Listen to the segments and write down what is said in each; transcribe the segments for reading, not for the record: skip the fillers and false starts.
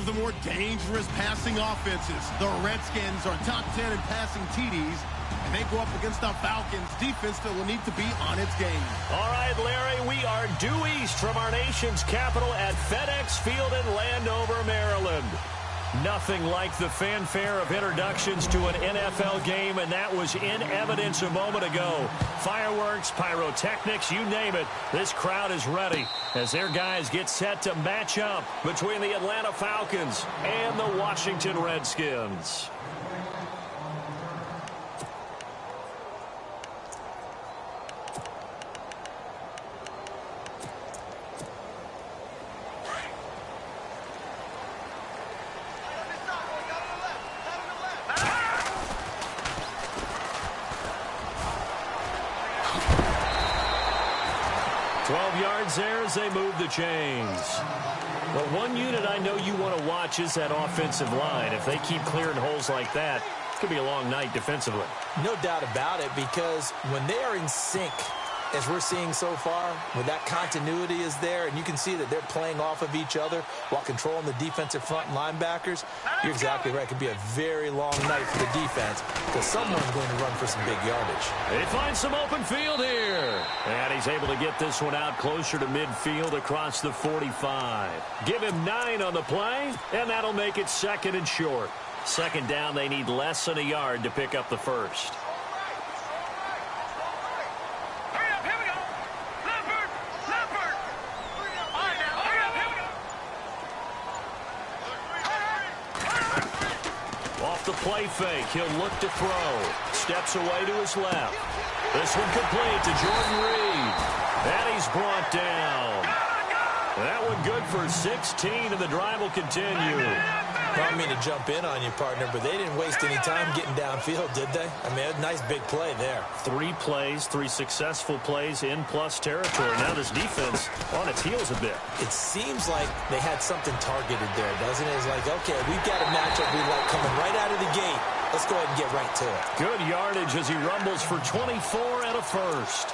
of the more dangerous passing offenses. The Redskins are top 10 in passing TDs, and they go up against the Falcons defense that will need to be on its game. All right, Larry, we are due east from our nation's capital at FedEx Field in Landover, Maryland. Nothing like the fanfare of introductions to an NFL game, and that was in evidence a moment ago. Fireworks, pyrotechnics, you name it. This crowd is ready as their guys get set to match up between the Atlanta Falcons and the Washington Redskins. There as they move the chains. Well, one unit I know you want to watch is that offensive line. If they keep clearing holes like that, it could be a long night defensively. No doubt about it, because when they are in sync, as we're seeing so far, when that continuity is there, and you can see that they're playing off of each other while controlling the defensive front linebackers, you're exactly right. It could be a very long night for the defense because someone's going to run for some big yardage. They find some open field here. And he's able to get this one out closer to midfield across the 45. Give him 9 on the play, and that'll make it 2nd and short. 2nd down, they need less than a yard to pick up the first. The play fake. He'll look to throw. Steps away to his left. This one complete to Jordan Reed. And he's brought down. That one good for 16, and the drive will continue. I don't mean to jump in on you, partner, but they didn't waste any time getting downfield, did they? I mean, a nice big play there. 3 plays, 3 successful plays in plus territory. Now this defense on its heels a bit. It seems like they had something targeted there, doesn't it? It's like, okay, we've got a matchup we like coming right out of the gate. Let's go ahead and get right to it. Good yardage as he rumbles for 24 and a first.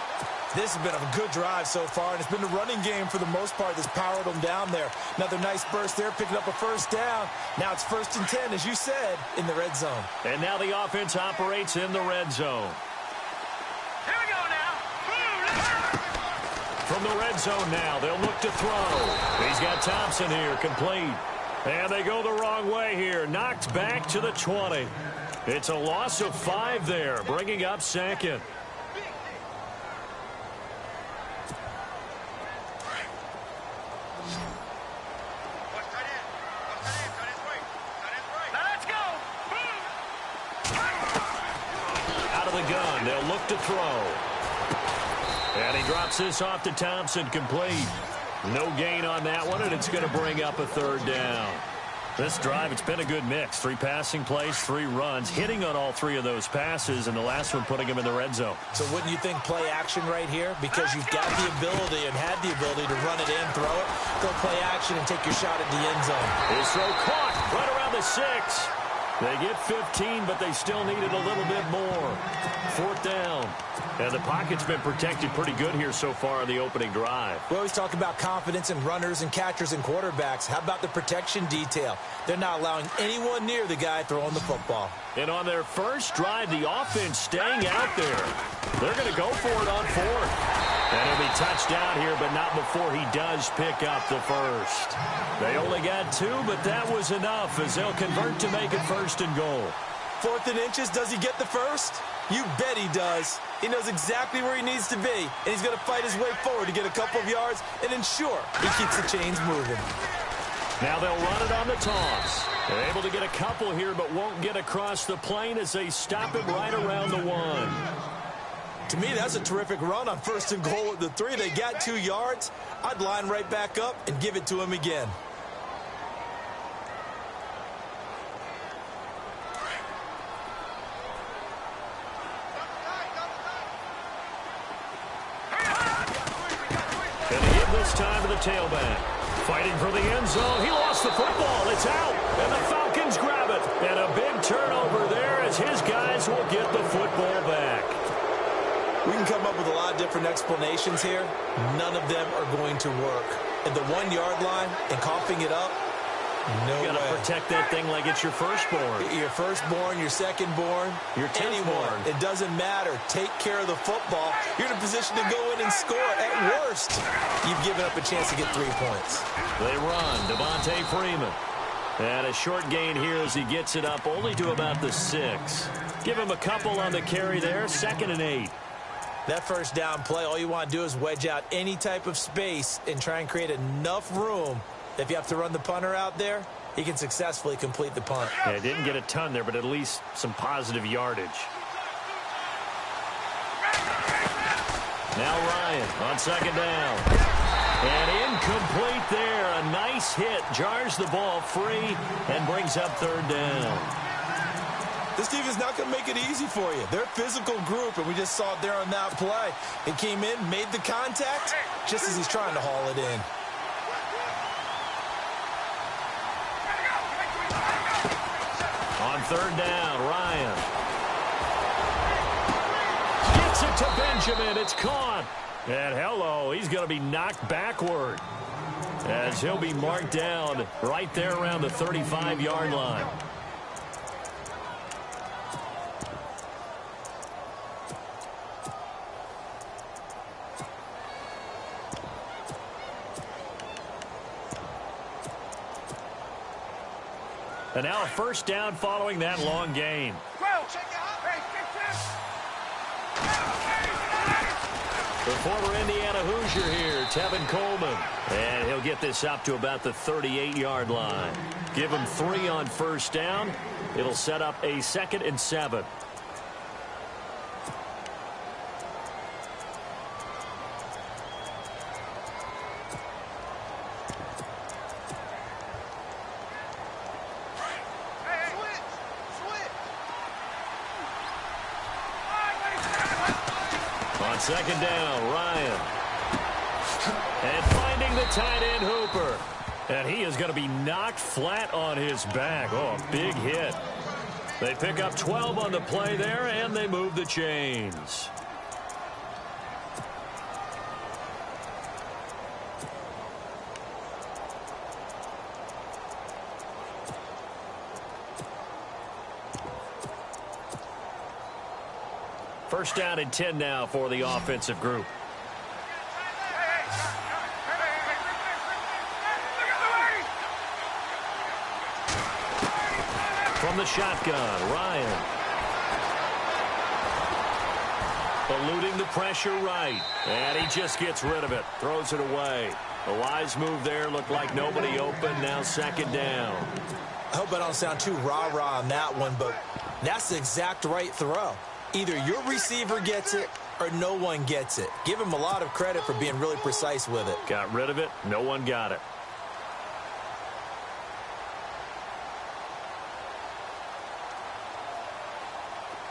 This has been a good drive so far, and it's been the running game for the most part that's powered them down there. Another nice burst there, picking up a first down. Now it's 1st and 10, as you said, in the red zone. And now the offense operates in the red zone. Here we go now. From the red zone now, they'll look to throw. He's got Thompson here, complete. And they go the wrong way here. Knocked back to the 20. It's a loss of 5 there, bringing up 2nd. They'll look to throw. And he drops this off to Thompson, complete. No gain on that one, and it's going to bring up a 3rd down. This drive, it's been a good mix. 3 passing plays, 3 runs, hitting on all 3 of those passes, and the last one putting him in the red zone. So wouldn't you think play action right here? Because you've got the ability and had the ability to run it in, throw it, go play action, and take your shot at the end zone. His throw caught right around the 6. They get 15, but they still needed a little bit more. 4th down. And the pocket's been protected pretty good here so far on the opening drive. We always talk about confidence in runners and catchers and quarterbacks. How about the protection detail? They're not allowing anyone near the guy throwing the football. And on their first drive, the offense staying out there. They're going to go for it on 4th. And he'll be touchdown here, but not before he does pick up the first. They only got 2, but that was enough as they'll convert to make it 1st and goal. 4th and inches, does he get the first? You bet he does. He knows exactly where he needs to be, and he's going to fight his way forward to get a couple of yards and ensure he keeps the chains moving. Now they'll run it on the toss. They're able to get a couple here, but won't get across the plane as they stop it right around the 1. To me, that's a terrific run on 1st and goal at the 3. They got 2 yards. I'd line right back up and give it to him again. And they give this time to the tailback. Fighting for the end zone. He lost the football. It's out. And the Falcons grab it. And a big turnover there as his guys will get the football back. We can come up with a lot of different explanations here. None of them are going to work. At the 1-yard line and coughing it up, No You got to way. protect that thing like it's your firstborn. Your firstborn, your secondborn, Your anyone. tenthborn. It doesn't matter. Take care of the football. You're in a position to go in and score. At worst, you've given up a chance to get 3 points. They run. Devontae Freeman. And a short gain here as he gets it up only to about the 6. Give him a couple on the carry there. 2nd and 8. That first down play, all you want to do is wedge out any type of space and try and create enough room. If you have to run the punter out there, he can successfully complete the punt. Yeah, didn't get a ton there, but at least some positive yardage. Now Ryan on 2nd down. And incomplete there. A nice hit. Jars the ball free and brings up 3rd down. This team is not going to make it easy for you. They're a physical group, and we just saw it there on that play. It came in, made the contact, just as he's trying to haul it in. On 3rd down, Ryan. Gets it to Benjamin. It's caught. And hello, he's going to be knocked backward as he'll be marked down right there around the 35-yard line. And now a 1st down following that long gain. The former Indiana Hoosier here, Tevin Coleman. And he'll get this up to about the 38-yard line. Give him 3 on 1st down. It'll set up a 2nd and 7. On 2nd down, Ryan. And finding the tight end, Hooper. And he is going to be knocked flat on his back. Oh, a big hit. They pick up 12 on the play there, and they move the chains. First down and 10 now for the offensive group. From the shotgun, Ryan. Eluding the pressure right. And he just gets rid of it. Throws it away. A wise move there. Looked like nobody open. Now 2nd down. I hope I don't sound too rah-rah on that one, but that's the exact right throw. Either your receiver gets it or no one gets it. Give him a lot of credit for being really precise with it. Got rid of it. No one got it.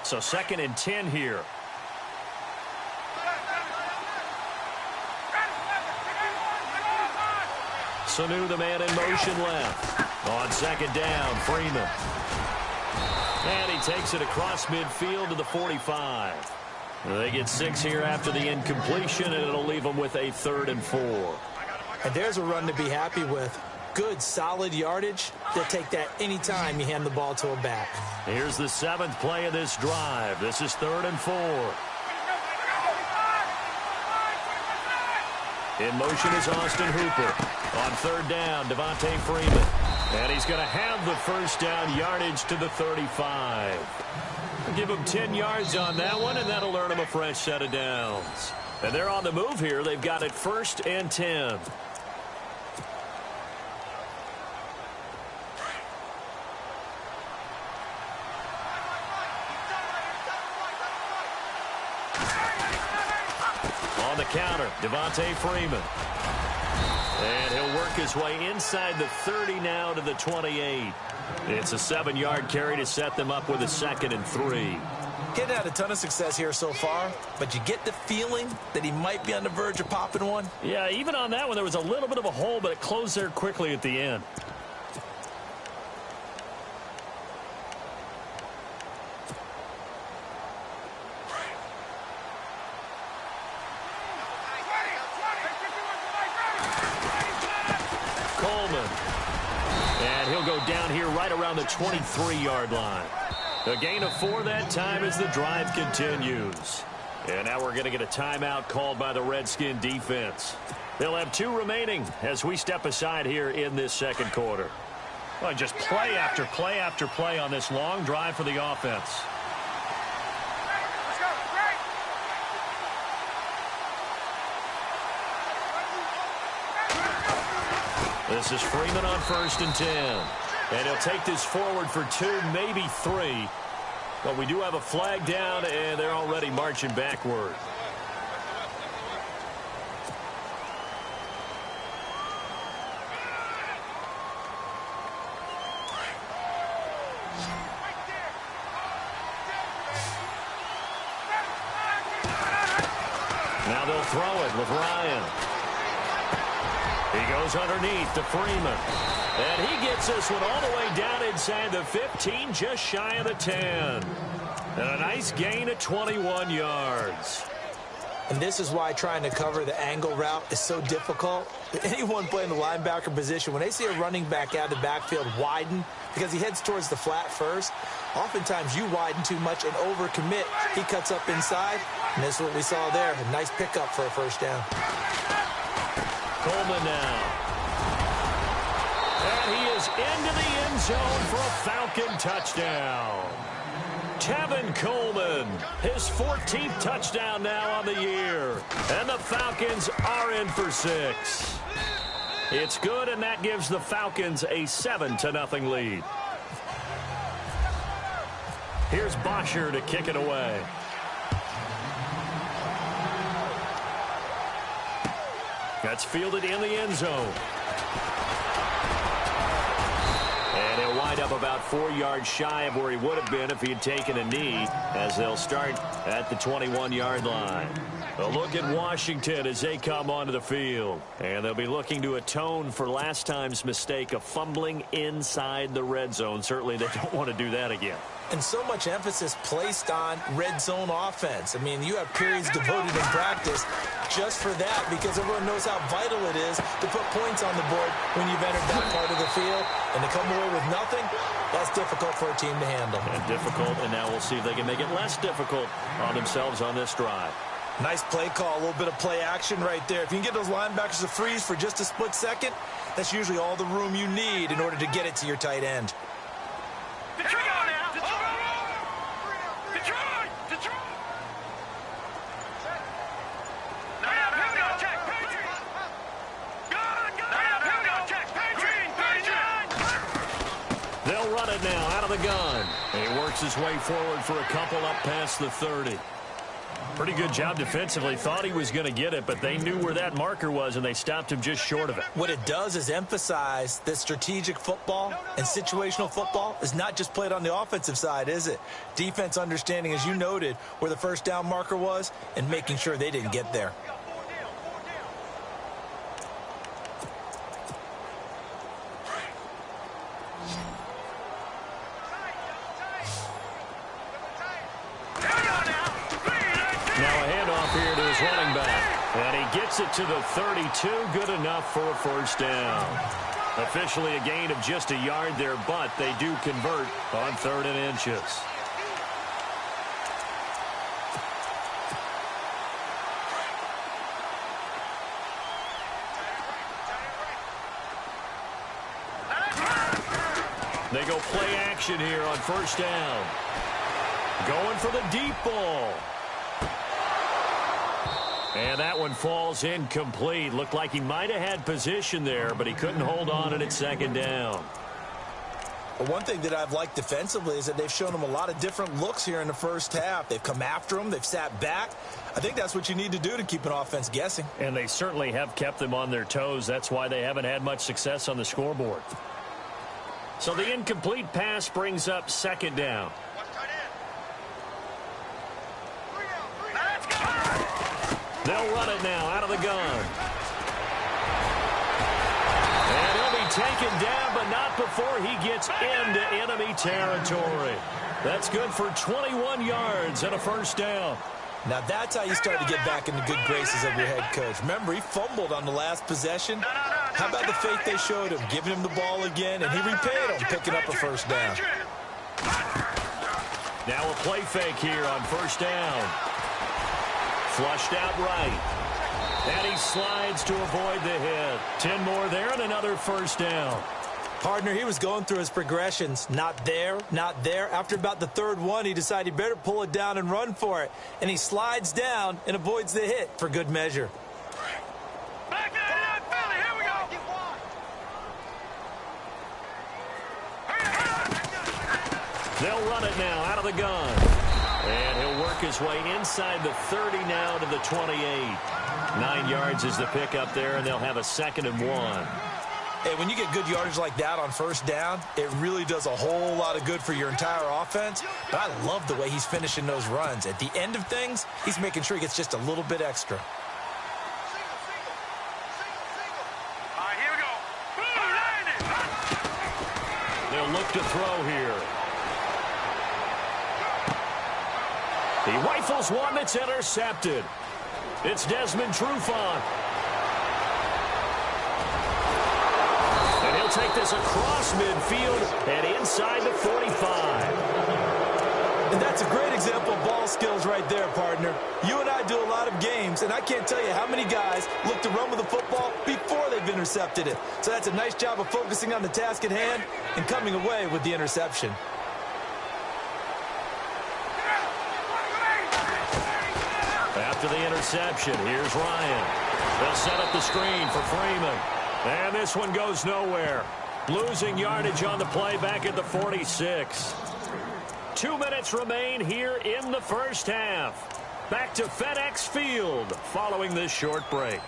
So 2nd and 10 here. Sanu, the man in motion left. On 2nd down, Freeman. And he takes it across midfield to the 45. They get 6 here after the incompletion, and it'll leave them with a 3rd and 4. And there's a run to be happy with. Good, solid yardage. They'll take that anytime you hand the ball to a back. Here's the 7th play of this drive. This is 3rd and 4. In motion is Austin Hooper. On 3rd down, Devontae Freeman. And he's going to have the 1st down yardage to the 35. Give him 10 yards on that one, and that'll earn him a fresh set of downs. And they're on the move here. They've got it 1st and 10. On the counter, Devontae Freeman. And he'll work his way inside the 30 now to the 28. It's a 7-yard carry to set them up with a 2nd and 3. Getting had a ton of success here so far, but you get the feeling that he might be on the verge of popping one. Yeah, even on that one, there was a little bit of a hole, but it closed there quickly at the end. it down here right around the 23-yard line. A gain of 4 that time as the drive continues. And now we're going to get a timeout called by the Redskin defense. They'll have 2 remaining as we step aside here in this second quarter. Well, just play after play after play on this long drive for the offense. This is Freeman on 1st and 10. And he'll take this forward for 2, maybe 3. But we do have a flag down, and they're already marching backward. Now they'll throw it with Ryan. He goes underneath to Freeman. And he gets this one all the way down inside the 15, just shy of the 10. And a nice gain of 21 yards. And this is why trying to cover the angle route is so difficult. Anyone playing the linebacker position, when they see a running back out of the backfield widen, because he heads towards the flat first, oftentimes you widen too much and overcommit. He cuts up inside, and this is what we saw there. A nice pickup for a first down. Coleman now. And he is into the end zone for a Falcon touchdown. Tevin Coleman, his 14th touchdown now on the year. And the Falcons are in for 6. It's good, and that gives the Falcons a 7-0 lead. Here's Bosher to kick it away. That's fielded in the end zone. And he'll wind up about 4 yards shy of where he would have been if he had taken a knee, as they'll start at the 21-yard line. A look at Washington as they come onto the field. And they'll be looking to atone for last time's mistake of fumbling inside the red zone. Certainly they don't want to do that again. And so much emphasis placed on red zone offense. I mean, you have periods devoted in practice just for that, because everyone knows how vital it is to put points on the board when you've entered that part of the field. And to come away with nothing, that's difficult for a team to handle. And difficult, and now we'll see if they can make it less difficult on themselves on this drive. Nice play call, a little bit of play action right there. If you can get those linebackers to freeze for just a split second, that's usually all the room you need in order to get it to your tight end. Detroit now! Detroit! Detroit! They'll run it now out of the gun. And he works his way forward for a couple up past the 30. Pretty good job defensively. Thought he was going to get it, but they knew where that marker was, and they stopped him just short of it. What it does is emphasize that strategic football and situational football is not just played on the offensive side, is it? Defense understanding, as you noted, where the first down marker was and making sure they didn't get there. Running back, and he gets it to the 32, good enough for a first down. Officially a gain of just a yard there, but they do convert on 3rd and inches. They go play action here on first down. Going for the deep ball. And that one falls incomplete. Looked like he might have had position there, but he couldn't hold on and it's 2nd down. Well, one thing that I've liked defensively is that they've shown him a lot of different looks here in the first half. They've come after him. They've sat back. I think that's what you need to do to keep an offense guessing. And they certainly have kept them on their toes. That's why they haven't had much success on the scoreboard. So the incomplete pass brings up 2nd down. They'll run it now out of the gun. And he'll be taken down, but not before he gets into enemy territory. That's good for 21 yards and a first down. Now that's how you start to get back in the good graces of your head coach. Remember, he fumbled on the last possession. How about the faith they showed him, giving him the ball again, and he repaid him, picking up a first down. Now a play fake here on first down. Flushed out right. And he slides to avoid the hit. 10 more there and another first down. Partner, he was going through his progressions. Not there, not there. After about the third one, he decided he better pull it down and run for it. And he slides down and avoids the hit for good measure. Back in, Philly, here we go. They'll run it now out of the gun. And he'll work his way inside the 30 now to the 28. 9 yards is the pickup there, and they'll have a 2nd and 1. Hey, when you get good yardage like that on first down, it really does a whole lot of good for your entire offense. But I love the way he's finishing those runs. At the end of things, he's making sure he gets just a little bit extra. All right, here we go. They'll look to throw here. He rifles one that's intercepted. It's Desmond Trufant. And he'll take this across midfield and inside the 45. And that's a great example of ball skills right there, partner. You and I do a lot of games, and I can't tell you how many guys look to run with the football before they've intercepted it. So that's a nice job of focusing on the task at hand and coming away with the interception. After the interception, here's Ryan. They'll set up the screen for Freeman. And this one goes nowhere. Losing yardage on the play back at the 46. 2 minutes remain here in the first half. Back to FedEx Field following this short break.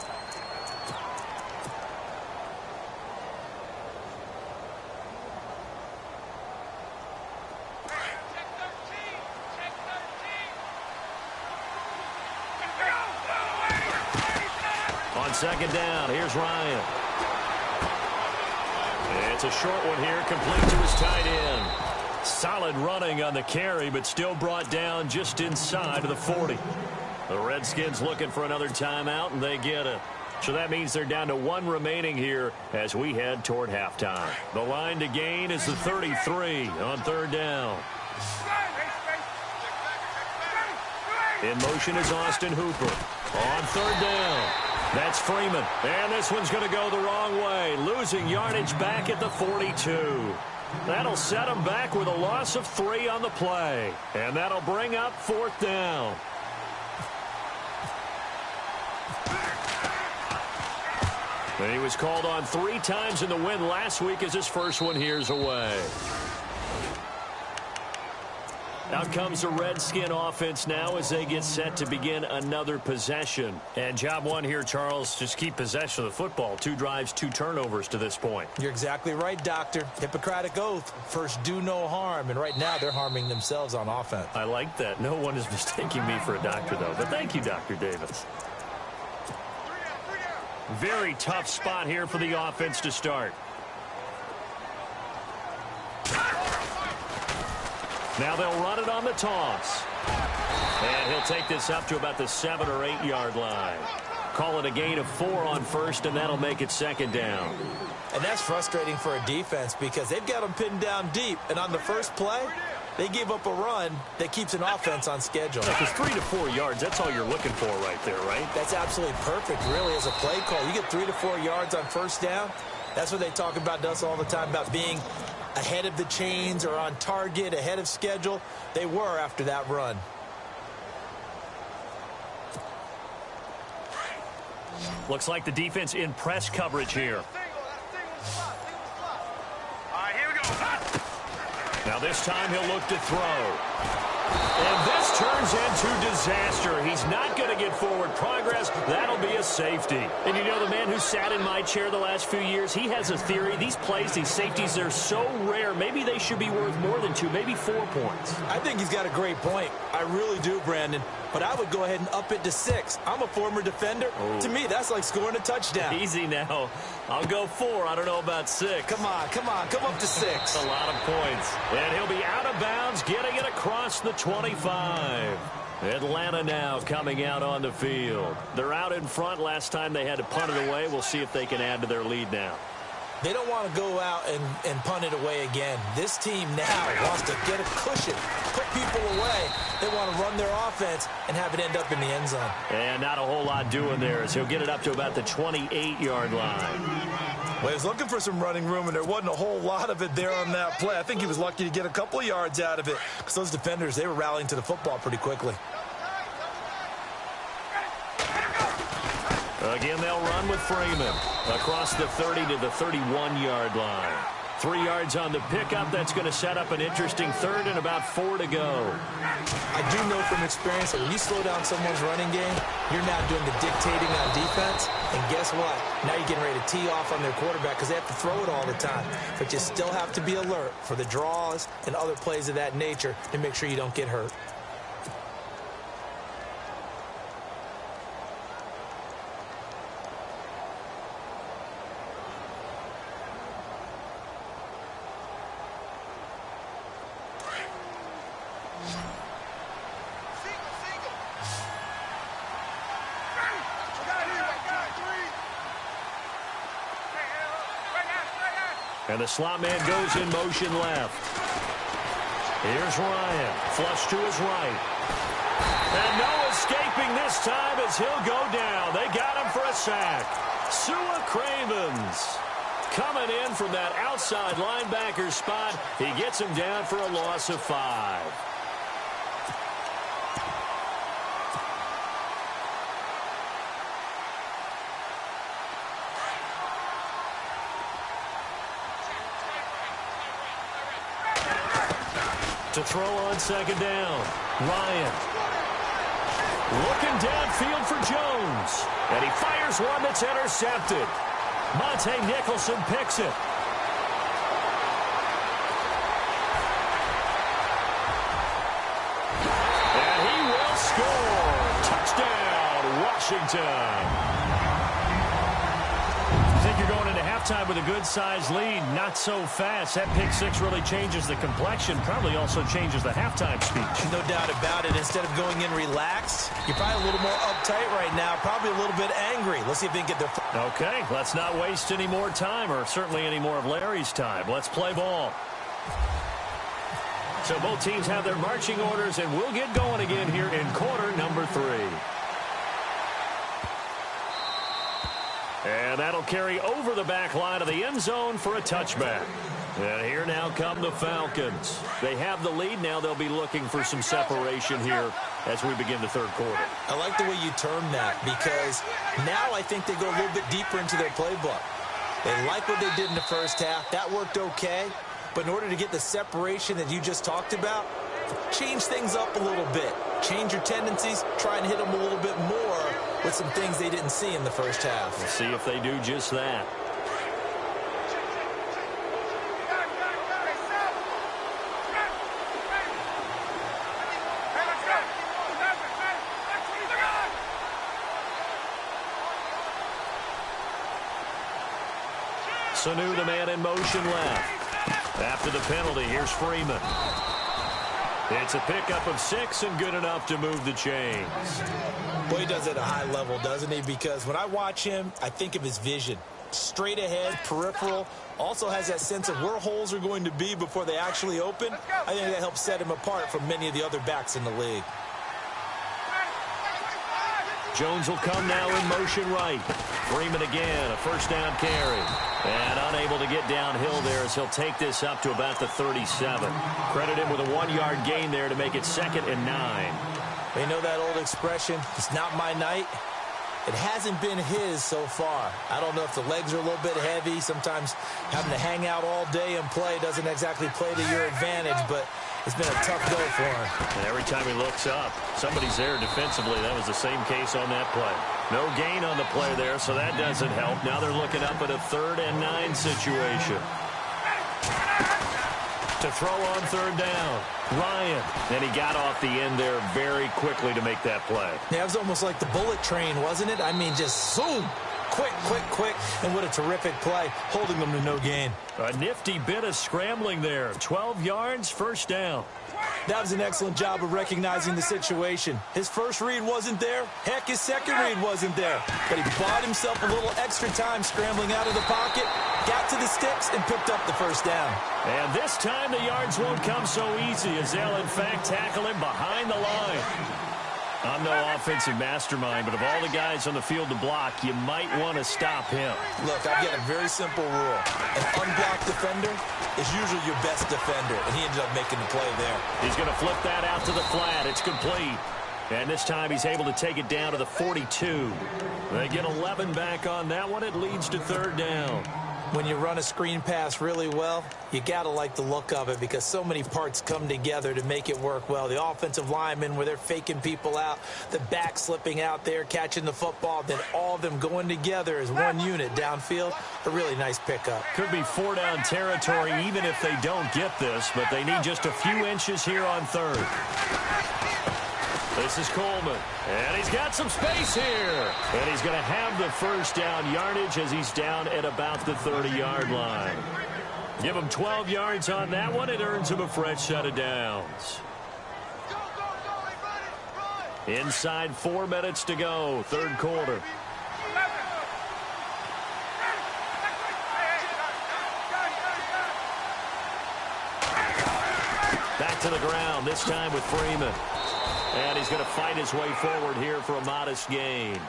On 2nd down, here's Ryan. It's a short one here, complete to his tight end. Solid running on the carry, but still brought down just inside of the 40. The Redskins looking for another timeout, and they get it. So that means they're down to 1 remaining here as we head toward halftime. The line to gain is the 33 on 3rd down. In motion is Austin Hooper. On 3rd down. That's Freeman. And this one's going to go the wrong way. Losing yardage back at the 42. That'll set him back with a loss of 3 on the play. And that'll bring up 4th down. And he was called on 3 times in the win last week as his first one here's away. Out comes the Redskin offense now as they get set to begin another possession. And job one here, Charles, just keep possession of the football. 2 drives, 2 turnovers to this point. You're exactly right, Doctor. Hippocratic oath. First, do no harm. And right now, they're harming themselves on offense. I like that. No one is mistaking me for a doctor, though. But thank you, Dr. Davis. Very tough spot here for the offense to start. Now they'll run it on the toss. And he'll take this up to about the 7 or 8 yard line. Call it a gain of 4 on first, and that'll make it 2nd down. And that's frustrating for a defense because they've got them pinned down deep. And on the first play, they gave up a run that keeps an offense on schedule. Because 3 to 4 yards, that's all you're looking for right there, right? That's absolutely perfect, really, as a play call. You get 3 to 4 yards on first down. That's what they talk about to us all the time, about being ahead of the chains or on target, ahead of schedule. They were after that run. Looks like the defense in press coverage here. All right, here we go. Now this time he'll look to throw. And this turns into disaster. He's not going to get forward progress. That'll be a safety. And you know, the man who sat in my chair the last few years, he has a theory. These plays, these safeties, they're so rare. Maybe they should be worth more than 2, maybe 4 points. I think he's got a great point. I really do, Brandon. But I would go ahead and up it to 6. I'm a former defender. Oh. To me, that's like scoring a touchdown. Easy now. I'll go 4. I don't know about 6. Come on. Come up to 6. A lot of points. And he'll be out of bounds, getting it across the 25. Atlanta now coming out on the field. They're out in front. Last time they had to punt it away. We'll see if they can add to their lead now. They don't want to go out and punt it away again. This team now wants to get a cushion, put people away. They want to run their offense and have it end up in the end zone. And not a whole lot doing there as he'll get it up to about the 28-yard line. Well, he was looking for some running room, and there wasn't a whole lot of it there on that play. I think he was lucky to get a couple of yards out of it because those defenders, they were rallying to the football pretty quickly. Again, they'll run with Freeman across the 30 to the 31-yard line. 3 yards on the pickup. That's going to set up an interesting third and about 4 to go. I do know from experience that when you slow down someone's running game, you're now doing the dictating on defense. And guess what? Now you're getting ready to tee off on their quarterback because they have to throw it all the time. But you still have to be alert for the draws and other plays of that nature to make sure you don't get hurt. And the slot man goes in motion left. Here's Ryan. Flush to his right. And no escaping this time as he'll go down. They got him for a sack. Sua Cravens coming in from that outside linebacker spot. He gets him down for a loss of 5. To throw on second down. Ryan. Looking downfield for Jones. And he fires one that's intercepted. Monte Nicholson picks it. And he will score. Touchdown, Washington. You're going into halftime with a good-sized lead. Not so fast. That pick six really changes the complexion. Probably also changes the halftime speech. No doubt about it. Instead of going in relaxed, you're probably a little more uptight right now. Probably a little bit angry. Let's see if they can get their... Okay, let's not waste any more time, or certainly any more of Larry's time. Let's play ball. So both teams have their marching orders, and we'll get going again here in quarter number 3. And that'll carry over the back line of the end zone for a touchback. And here now come the Falcons. They have the lead. Now they'll be looking for some separation here as we begin the third quarter. I like the way you term that because now I think they go a little bit deeper into their playbook. They like what they did in the first half. That worked okay. But in order to get the separation that you just talked about, change things up a little bit. Change your tendencies. Try and hit them a little bit more with some things they didn't see in the first half. We'll see if they do just that. Sanu, the man in motion left. After the penalty, here's Freeman. It's a pickup of 6 and good enough to move the chains. Boy, he does it at a high level, doesn't he? Because when I watch him, I think of his vision. Straight ahead, peripheral. Also has that sense of where holes are going to be before they actually open. I think that helps set him apart from many of the other backs in the league. Jones will come now in motion right. Freeman again, a first down carry. And unable to get downhill there as he'll take this up to about the 37. Credit him with a 1-yard gain there to make it 2nd and 9. You know that old expression, it's not my night? It hasn't been his so far. I don't know if the legs are a little bit heavy. Sometimes having to hang out all day and play doesn't exactly play to your advantage, but it's been a tough go for him. And every time he looks up, somebody's there defensively. That was the same case on that play. No gain on the play there, so that doesn't help. Now they're looking up at a 3rd and 9 situation. To throw on 3rd down, Ryan. And he got off the end there very quickly to make that play. Yeah, it was almost like the bullet train, wasn't it? I mean, just zoom. Quick, and what a terrific play, holding them to no gain. A nifty bit of scrambling there. 12 yards, first down. That was an excellent job of recognizing the situation. His first read wasn't there. Heck, his second read wasn't there. But he bought himself a little extra time scrambling out of the pocket, got to the sticks, and picked up the first down. And this time the yards won't come so easy as they'll, in fact, tackle him behind the line. I'm no offensive mastermind, but of all the guys on the field to block, you might want to stop him. Look, I've got a very simple rule. An unblocked defender is usually your best defender, and he ended up making the play there. He's going to flip that out to the flat. It's complete. And this time he's able to take it down to the 42. They get 11 back on that one. It leads to third down. When you run a screen pass really well, you got to like the look of it because so many parts come together to make it work well. The offensive linemen, where they're faking people out, the back slipping out there, catching the football, then all of them going together as one unit downfield. A really nice pickup. Could be 4-down territory even if they don't get this, but they need just a few inches here on third. This is Coleman, and he's got some space here. And he's going to have the first down yardage as he's down at about the 30-yard line. Give him 12 yards on that one. It earns him a fresh set of downs. Inside 4 minutes to go, third quarter. Back to the ground, this time with Freeman. And he's going to fight his way forward here for a modest gain.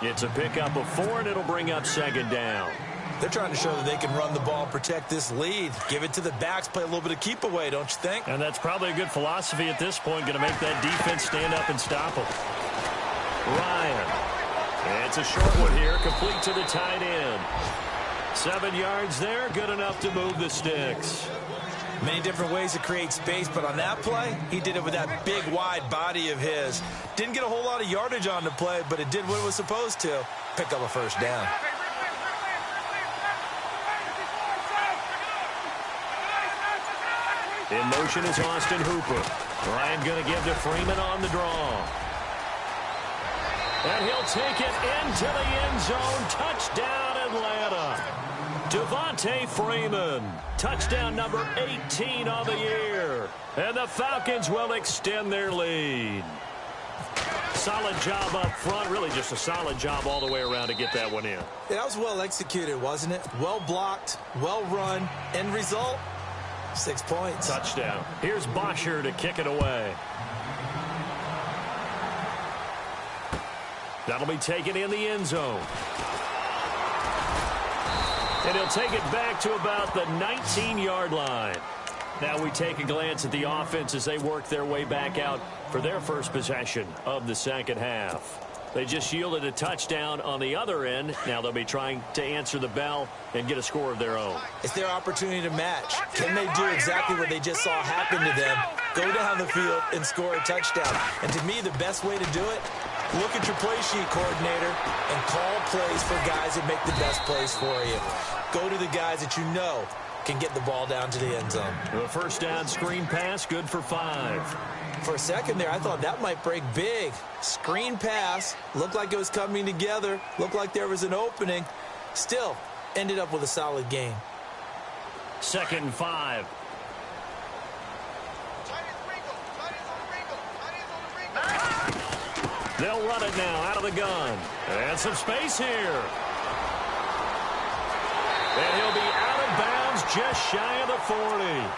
It's a pickup of 4, and it'll bring up second down. They're trying to show that they can run the ball and protect this lead. Give it to the backs, play a little bit of keep away, don't you think? And that's probably a good philosophy at this point, going to make that defense stand up and stop them. Ryan. And it's a short one here, complete to the tight end. 7 yards there, good enough to move the sticks. Many different ways to create space, but on that play, he did it with that big, wide body of his. Didn't get a whole lot of yardage on the play, but it did what it was supposed to. Pick up a first down. In motion is Austin Hooper. Ryan going to give to Freeman on the draw. And he'll take it into the end zone. Touchdown, Atlanta. Devontae Freeman, touchdown number 18 on the year. And the Falcons will extend their lead. Solid job up front, really just a solid job all the way around to get that one in. Yeah, that was well executed, wasn't it? Well blocked, well run. End result, 6 points. Touchdown. Here's Bosher to kick it away. That'll be taken in the end zone. And he'll take it back to about the 19-yard line. Now we take a glance at the offense as they work their way back out for their first possession of the second half. They just yielded a touchdown on the other end. Now they'll be trying to answer the bell and get a score of their own. It's their opportunity to match. Can they do exactly what they just saw happen to them? Go down the field and score a touchdown. And to me, the best way to do it, look at your play sheet coordinator and call plays for guys that make the best plays for you. Go to the guys that you know can get the ball down to the end zone. The first down screen pass, good for 5. For a second there, I thought that might break big. Screen pass, looked like it was coming together, looked like there was an opening. Still, ended up with a solid gain. 2nd and 5. They'll run it now out of the gun. And some space here. And he'll be out of bounds just shy of the 40.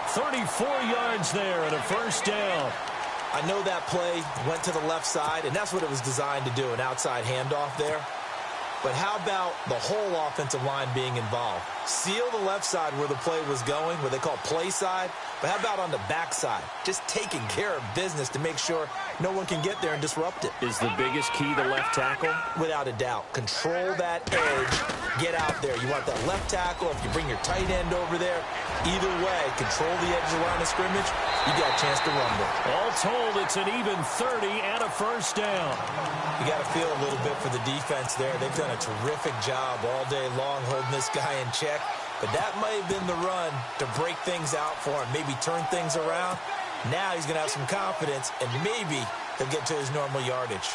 34 yards there and a first down. I know that play went to the left side, and that's what it was designed to do, an outside handoff there. But how about the whole offensive line being involved? Seal the left side where the play was going, what they call play side. But how about on the back side? Just taking care of business to make sure no one can get there and disrupt it. Is the biggest key the left tackle? Without a doubt. Control that edge. Get out there. You want that left tackle. If you bring your tight end over there, either way, control the edge of the line of scrimmage, you got a chance to rumble. All told, it's an even 30 and a first down. You got to feel a little bit for the defense there. They've done a terrific job all day long holding this guy in check. But that might have been the run to break things out for him, maybe turn things around. Now he's going to have some confidence, and maybe he'll get to his normal yardage.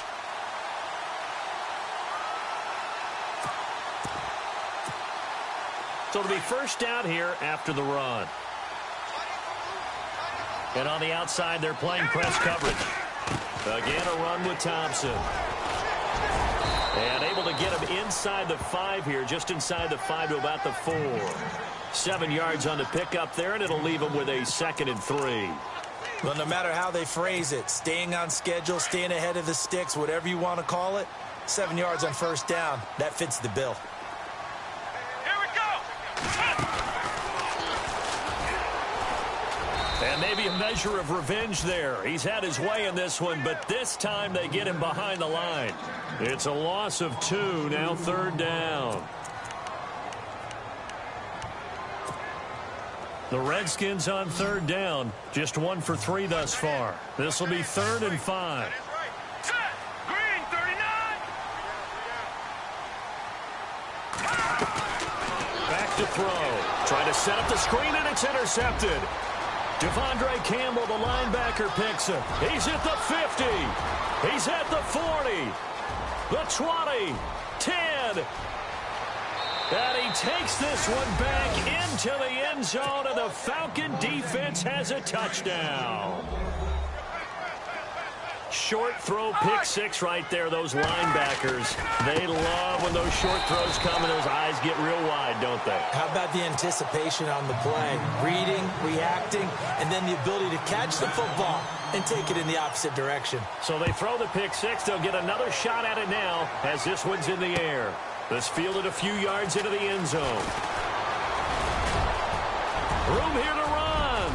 So it'll be first down here after the run. And on the outside, they're playing press coverage. Again, a run with Thompson. And able to get him inside the 5 here, just inside the 5 to about the 4. 7 yards on the pickup there, and it'll leave him with a 2nd and 3. Well, no matter how they phrase it, staying on schedule, staying ahead of the sticks, whatever you want to call it, 7 yards on first down, that fits the bill. Here we go. And maybe a measure of revenge there. He's had his way in this one, but this time they get him behind the line. It's a loss of 2, now 3rd down. The Redskins on 3rd down, just 1 for 3 thus far. This will be 3rd and 5. Set. Green, 39. Back to throw. Trying to set up the screen, and it's intercepted. Devondre Campbell, the linebacker, picks him. He's at the 50. He's at the 40. The 20. 10. And he takes this one back into the end zone, and the Falcon defense has a touchdown. Short throw, pick 6 right there. Those linebackers, they love when those short throws come and those eyes get real wide, don't they? How about the anticipation on the play? Reading, reacting, and then the ability to catch the football and take it in the opposite direction. So they throw the pick 6. They'll get another shot at it now as this one's in the air. This fielded a few yards into the end zone. Room here to run.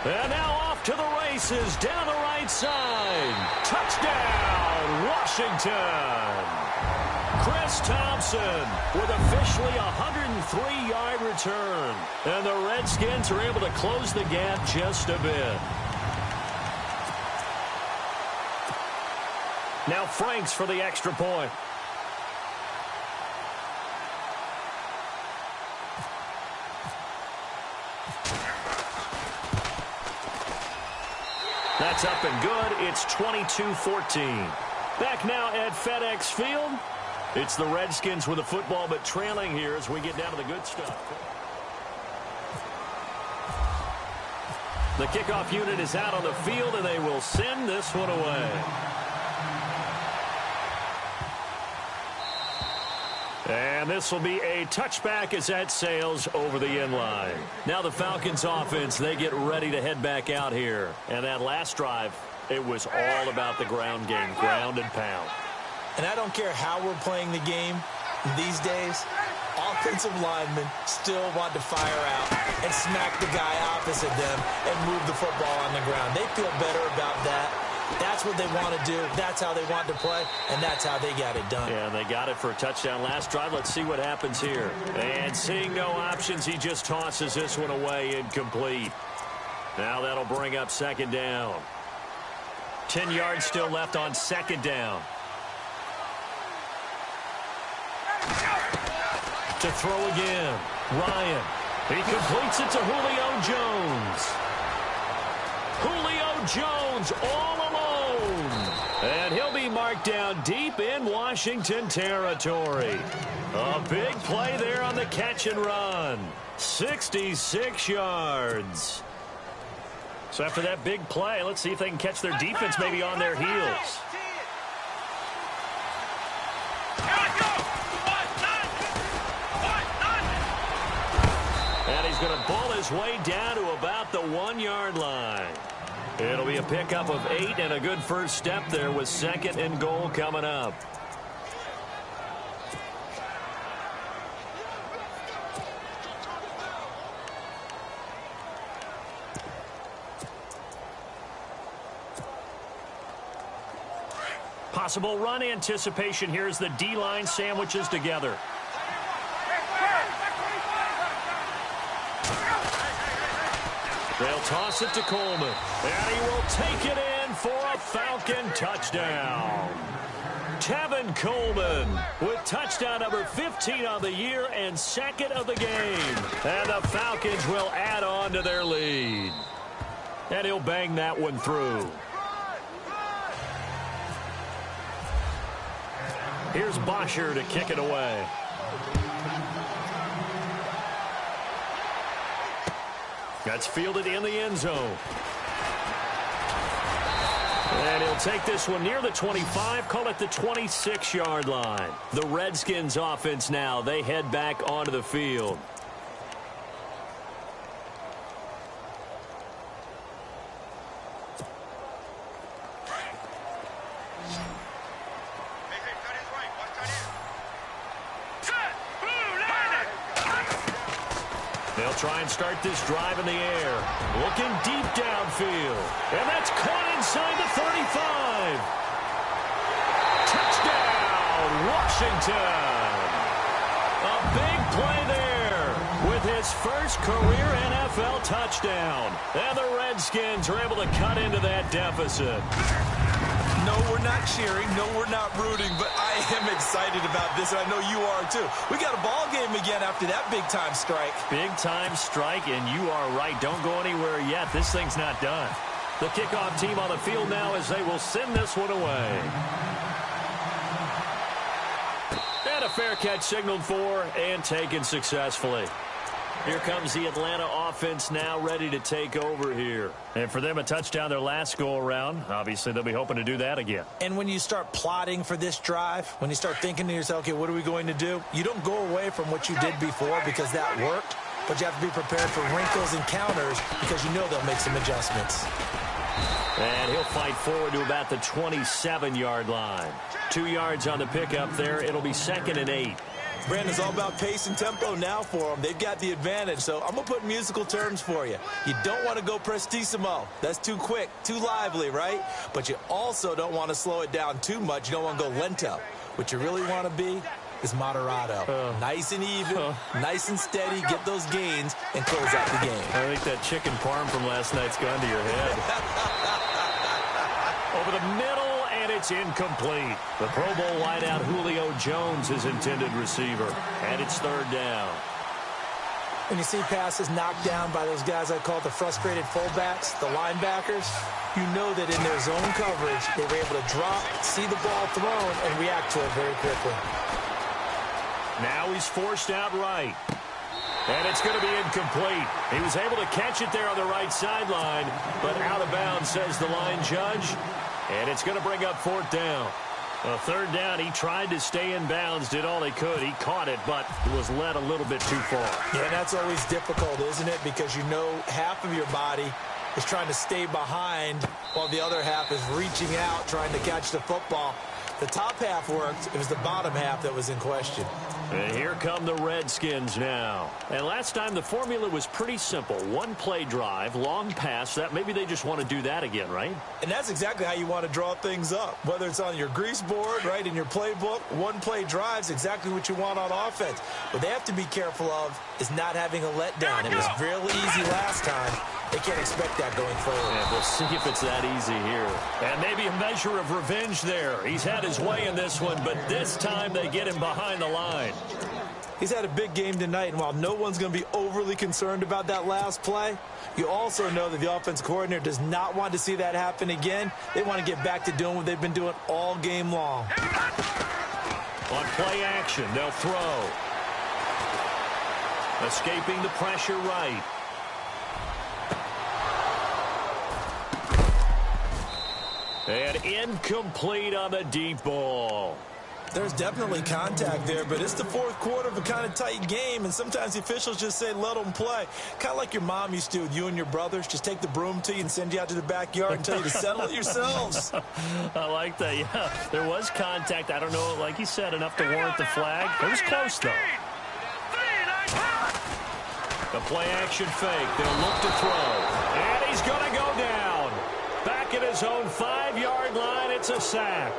And now off to the races down the right side. Touchdown, Washington. Chris Thompson with officially a 103-yard return. And the Redskins are able to close the gap just a bit. Now Franks for the extra point. That's up and good. It's 22-14. Back now at FedEx Field. It's the Redskins with the football, but trailing here as we get down to the good stuff. The kickoff unit is out on the field, and they will send this one away. And this will be a touchback as that sails over the end line. Now the Falcons offense, they get ready to head back out here. And that last drive, it was all about the ground game, ground and pound. And I don't care how we're playing the game these days, offensive linemen still want to fire out and smack the guy opposite them and move the football on the ground. They feel better about that. That's what they want to do. That's how they want to play, and that's how they got it done. Yeah, and they got it for a touchdown last drive. Let's see what happens here. And seeing no options, he just tosses this one away incomplete. Now that'll bring up 2nd down. 10 yards still left on 2nd down. To throw again. Ryan. He completes it to Julio Jones. Julio Jones all alone. And he'll be marked down deep in Washington territory. A big play there on the catch and run. 66 yards. So after that big play, let's see if they can catch their defense maybe on their heels. And he's going to pull his way down to about the 1-yard line. It'll be a pickup of 8 and a good first step there with 2nd and goal coming up. Possible run anticipation here as the D-line sandwiches together. They'll toss it to Coleman. And he will take it in for a Falcon touchdown. Tevin Coleman with touchdown number 15 on the year and 2nd of the game. And the Falcons will add on to their lead. And he'll bang that one through. Here's Bosher to kick it away. That's fielded in the end zone. And he'll take this one near the 25, call it the 26-yard line. The Redskins offense now, they head back onto the field. They'll try and start this drive in the air. Looking deep downfield. And that's caught inside the 35. Touchdown, Washington. A big play there with his first career NFL touchdown. And the Redskins are able to cut into that deficit. No, we're not cheering. No, we're not rooting. But I am excited about this, and I know you are too. We got a ball game again after that big-time strike. Big-time strike, and you are right. Don't go anywhere yet. This thing's not done. The kickoff team on the field now as they will send this one away. And a fair catch signaled for and taken successfully. Here comes the Atlanta offense now ready to take over here. And for them, a touchdown their last go-around. Obviously, they'll be hoping to do that again. And when you start plotting for this drive, when you start thinking to yourself, okay, what are we going to do? You don't go away from what you did before because that worked, but you have to be prepared for wrinkles and counters because you know they'll make some adjustments. And he'll fight forward to about the 27-yard line. 2 yards on the pickup there. It'll be 2nd and 8. Brandon, it's all about pace and tempo now for them. They've got the advantage, so I'm going to put musical terms for you. You don't want to go prestissimo. That's too quick, too lively, right? But you also don't want to slow it down too much. You don't want to go lento. What you really want to be is moderato. Nice and even, nice and steady, get those gains, and close out the game. I think that chicken parm from last night's gone to your head. Over the middle. It's incomplete. The Pro Bowl wideout Julio Jones is intended receiver. And it's 3rd down. When you see passes knocked down by those guys I call the frustrated fullbacks, the linebackers, you know that in their zone coverage, they were able to drop, see the ball thrown, and react to it very quickly. Now he's forced out right. And it's going to be incomplete. He was able to catch it there on the right sideline, but out of bounds, says the line judge. And it's going to bring up 4th down. 3rd down, he tried to stay in bounds, did all he could. He caught it, but was led a little bit too far. Yeah, that's always difficult, isn't it? Because you know half of your body is trying to stay behind while the other half is reaching out, trying to catch the football. The top half worked. It was the bottom half that was in question. And here come the Redskins now. And last time the formula was pretty simple. 1-play drive, long pass. That maybe they just want to do that again, right? And that's exactly how you want to draw things up. Whether it's on your grease board, right, in your playbook, 1-play drive's exactly what you want on offense. What they have to be careful of is not having a letdown. It was real easy last time. They can't expect that going forward. Yeah, we'll see if it's that easy here. And maybe a measure of revenge there. He's had his way in this one, but this time they get him behind the line. He's had a big game tonight, and while no one's going to be overly concerned about that last play, you also know that the offense coordinator does not want to see that happen again. They want to get back to doing what they've been doing all game long. On play action, they'll throw. Escaping the pressure right. And incomplete on the deep ball. There's definitely contact there, but it's the 4th quarter of a kind of tight game, and sometimes the officials just say, let them play. Kind of like your mom used to with you and your brothers. Just take the broom to you and send you out to the backyard and tell you to settle it yourselves. I like that, yeah. There was contact. I don't know, like you said, enough to warrant the flag. It was close, though. The play-action fake. They'll look to throw. And he's going to go down. Back at his own 5-yard line, it's a sack.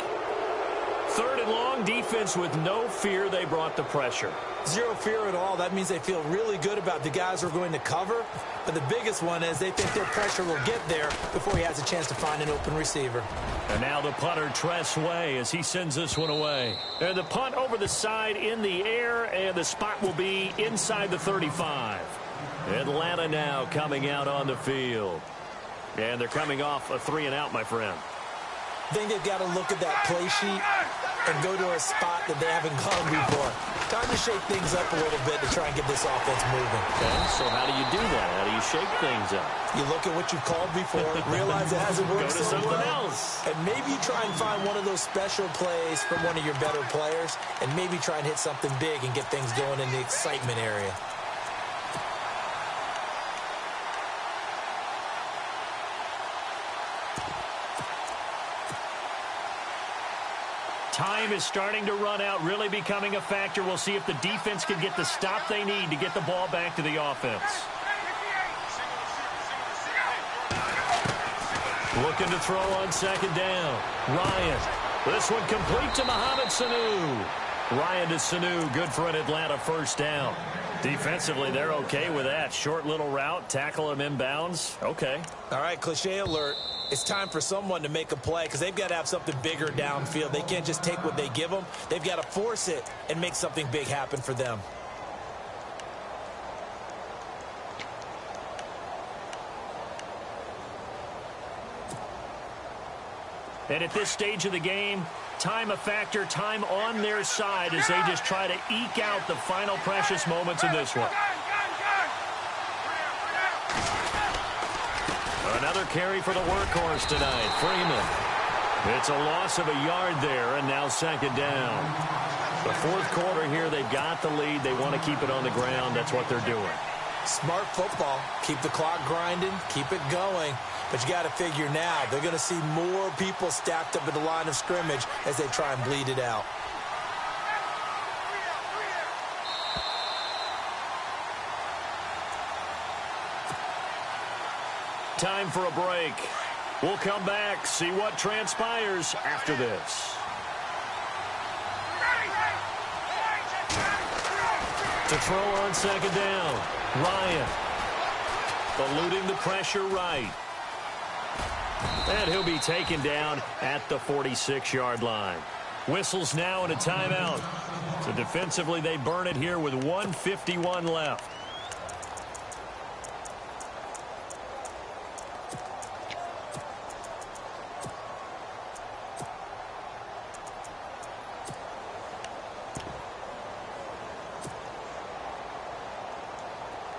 3rd and long, defense with no fear. They brought the pressure. Zero fear at all. That means they feel really good about the guys who are going to cover. But the biggest one is they think their pressure will get there before he has a chance to find an open receiver. And now the punter, Tress Way, as he sends this one away. And the punt over the side in the air, and the spot will be inside the 35. Atlanta now coming out on the field. And they're coming off a 3-and-out, my friend. I think they've got to look at that play sheet and go to a spot that they haven't gone before. Time to shake things up a little bit to try and get this offense moving. Okay, so how do you do that? How do you shake things up. You look at what you called before, realize it hasn't worked Go to so something well, else. and maybe try and find one of those special plays from one of your better players, and maybe try and hit something big and get things going in the excitement area. Time is starting to run out, really becoming a factor. We'll see if the defense can get the stop they need to get the ball back to the offense. Looking to throw on second down. Ryan. This one complete to Mohamed Sanu. Ryan to Sanu, good for an Atlanta first down. Defensively, they're okay with that. Short little route, tackle him inbounds. Okay. All right, cliche alert. It's time for someone to make a play because they've got to have something bigger downfield. They can't just take what they give them. They've got to force it and make something big happen for them. And at this stage of the game, time a factor, time on their side as they just try to eke out the final precious moments of this one. Another carry for the workhorse tonight, Freeman. It's a loss of a yard there, and now second down. The fourth quarter here, they've got the lead. They want to keep it on the ground. That's what they're doing. Smart football. Keep the clock grinding. Keep it going. But you got to figure now, they're going to see more people stacked up at the line of scrimmage as they try and bleed it out. Time for a break. We'll come back, see what transpires after this. To throw on second down, Ryan. Eluding the pressure right. And he'll be taken down at the 46-yard line. Whistles now and a timeout. So defensively, they burn it here with 1:51 left.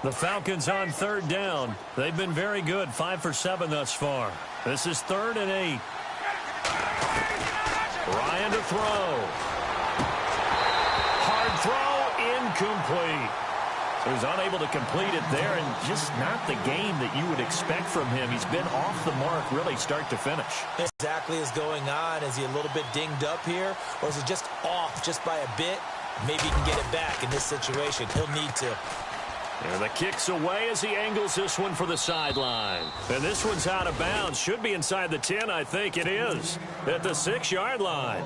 The Falcons on third down. They've been very good, 5 for 7 thus far. This is 3rd and 8. Ryan to throw. Hard throw, incomplete. So he's unable to complete it there, and just not the game that you would expect from him. He's been off the mark really start to finish. Exactly is going on. Is he a little bit dinged up here, or is it just off just by a bit? Maybe he can get it back in this situation. He'll need to. And the kick's away as he angles this one for the sideline. And this one's out of bounds. Should be inside the 10, I think it is. At the 6-yard line.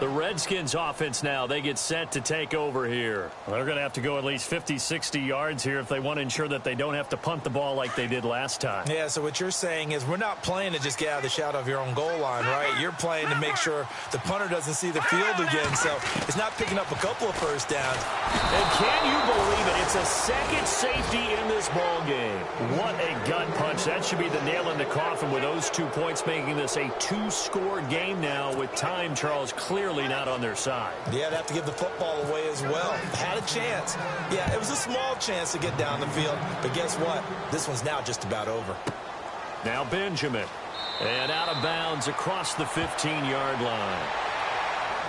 The Redskins offense now, they get set to take over here. Well, they're going to have to go at least 50, 60 yards here if they want to ensure that they don't have to punt the ball like they did last time. Yeah, so what you're saying is we're not playing to just get out of the shadow of your own goal line, right? You're playing to make sure the punter doesn't see the field again, so it's not picking up a couple of first downs. And can you believe it? It's a second safety in this ball game. What a gut punch. That should be the nail in the coffin with those 2 points, making this a 2-score game now with time, Charles, clearly not on their side. Yeah, they have to give the football away as well. Had a chance. Yeah, it was a small chance to get down the field, but guess what? This one's now just about over. Now Benjamin. And out of bounds across the 15-yard line.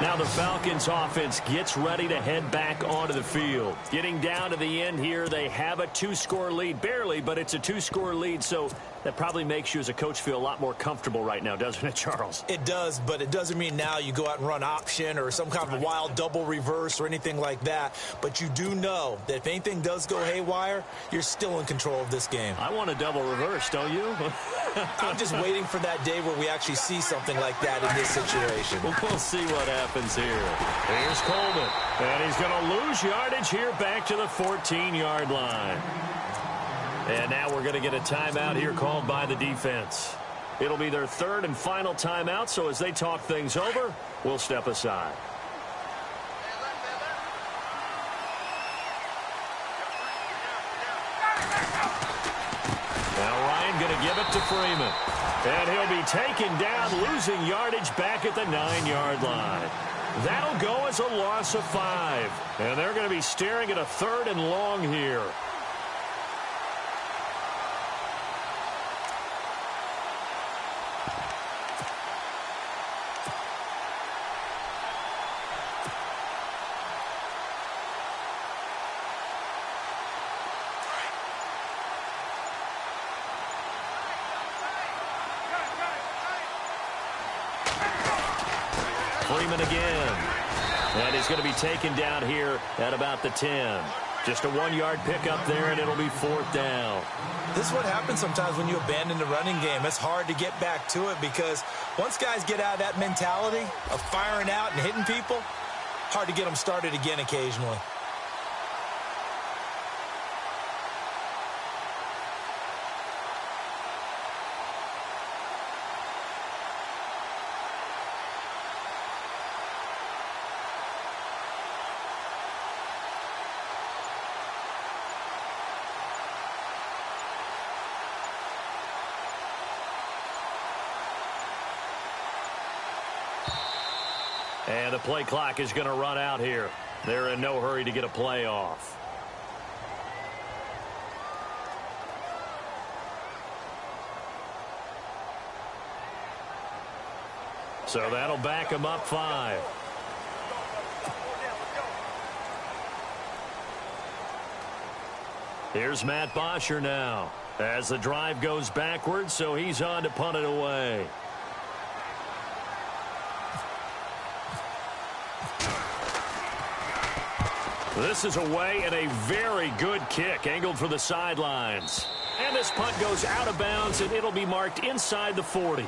Now the Falcons offense gets ready to head back onto the field. Getting down to the end here, they have a 2-score lead. Barely, but it's a 2-score lead, so that probably makes you as a coach feel a lot more comfortable right now, doesn't it, Charles? It does, but it doesn't mean now you go out and run option or some kind of a wild double reverse or anything like that. But you do know that if anything does go haywire, you're still in control of this game. I want a double reverse, don't you? I'm just waiting for that day where we actually see something like that in this situation. We'll see what happens here. Here's Coleman, and he's going to lose yardage here back to the 14-yard line. And now we're going to get a timeout here called by the defense. It'll be their 3rd and final timeout, so as they talk things over, we'll step aside. Now Ryan going to give it to Freeman. And he'll be taken down, losing yardage back at the 9-yard line. That'll go as a loss of 5. And they're going to be staring at a 3rd and long here. Freeman again. And he's going to be taken down here at about the 10. Just a 1-yard pickup there, and it'll be 4th down. This is what happens sometimes when you abandon the running game. It's hard to get back to it because once guys get out of that mentality of firing out and hitting people, hard to get them started again occasionally. And the play clock is going to run out here. They're in no hurry to get a play off. So that'll back them up 5. Here's Matt Bosher now as the drive goes backwards, so he's on to punt it away. This is away and a very good kick angled for the sidelines. And this punt goes out of bounds, and it'll be marked inside the 40.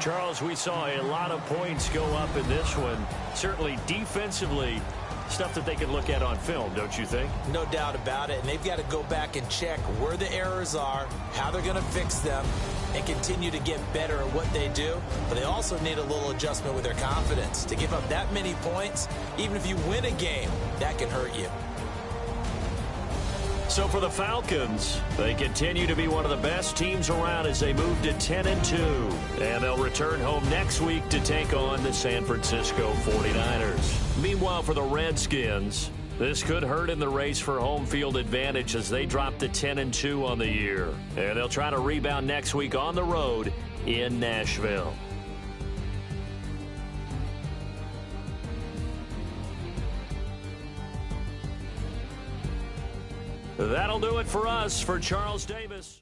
Charles, we saw a lot of points go up in this one. Certainly defensively, stuff that they can look at on film, don't you think? No doubt about it. And they've got to go back and check where the errors are, how they're going to fix them, and continue to get better at what they do. But they also need a little adjustment with their confidence. To give up that many points, even if you win a game, that can hurt you. So for the Falcons, they continue to be one of the best teams around as they move to 10-2. And they'll return home next week to take on the San Francisco 49ers. Meanwhile, for the Redskins, this could hurt in the race for home field advantage as they drop to 10-2 on the year. And they'll try to rebound next week on the road in Nashville. That'll do it for us. For Charles Davis.